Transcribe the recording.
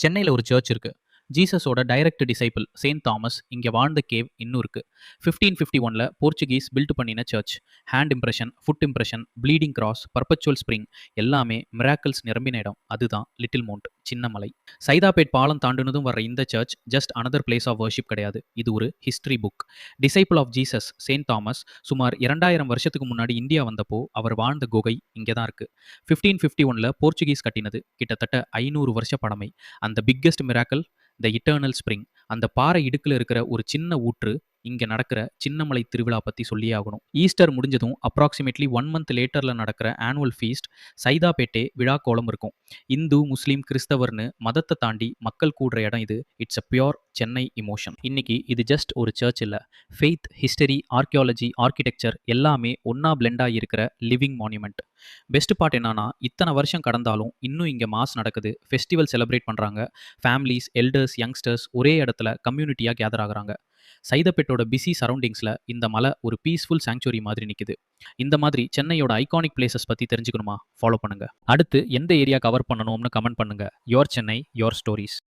சென்னையில ஒரு சர்ச் இருக்கு. ஜீசஸோட டைரக்ட் டிசைபிள் செயின்ட் தாமஸ் இங்க வாழ்ந்த கேவ் இன்னும் இருக்கு. 1551ல போர்ச்சுகீஸ் பில்ட் பண்ணின church. Hand impression, foot impression, bleeding cross, perpetual spring எல்லாமே மிராக்கிள்ஸ் நிரம்பின இடம். அதுதான் லிட்டில் மவுண்ட், சின்ன மலை. சைதாப்பேட் பாலம் தாண்டினதும் வர இந்த church just another place of worship கிடையாது. இது ஒரு history book. Disciple of Jesus saint Thomas சுமார் 2000 வருஷத்துக்கு முன்னாடி இந்தியா வந்தப்போ அவர் வாழ்ந்த குகை இங்கே தான் இருக்கு. 1551ல போர்ச்சுகீஸ் கட்டினது. கிட்டத்தட்ட 500 வருஷ பழமை. அந்த biggest miracle the eternal spring. அந்த பாறை இடுக்குல இருக்கிற ஒரு சின்ன ஊற்று இங்க நடக்கிற சின்னமலை திருவிழா பத்தி சொல்லியே ஆகணும். ஈஸ்டர் முடிஞ்சதும் அப்ராக்சிமேட்லி 1 மந்த் லேட்டர்ல நடக்கிற ஆனுவல் ஃபீஸ்ட் சைதாப்பேட்டே விழா கோலம் இருக்கும். இந்து, முஸ்லீம், கிறிஸ்தவர்னு மதத்தை தாண்டி மக்கள் கூடுற இடம் இது. It's a pure Chennai emotion. இன்னைக்கு இது ஜஸ்ட் ஒரு சர்ச் இல்ல. ஃபெய்த், ஹிஸ்டரி, ஆர்கியாலஜி, ஆர்கிடெக்சர் எல்லாமே ஒன்னா பிளெண்டா இருக்கிற லிவிங் மான்யூமெண்ட். பெஸ்ட் பார்ட் என்னன்னா, இத்தனை வருஷம் கடந்தாலும் இன்னும் இங்க மாஸ் நடக்குது, ஃபெஸ்டிவல் செலிப்ரேட் பண்றாங்க, ஃபேமிலிஸ், எல்டர்ஸ், யங்ஸ்டர்ஸ் ஒரே இடத்துல கம்யூனிட்டியா கேதர் ஆகுறாங்க. சைதாப்பேட்டோட பிஸி சரௌண்டிங்ஸ்ல இந்த மலை ஒரு பீஸ்ஃபுல் சாங்சுரி மாதிரி நிக்குது. இந்த மாதிரி சென்னையோட ஐகானிக் பிளேசஸ் பத்தி தெரிஞ்சுக்கணுமா? ஃபாலோ பண்ணுங்க. அடுத்து எந்த ஏரியா கவர் பண்ணணும்னு கமெண்ட் பண்ணுங்க. Your Chennai, your stories.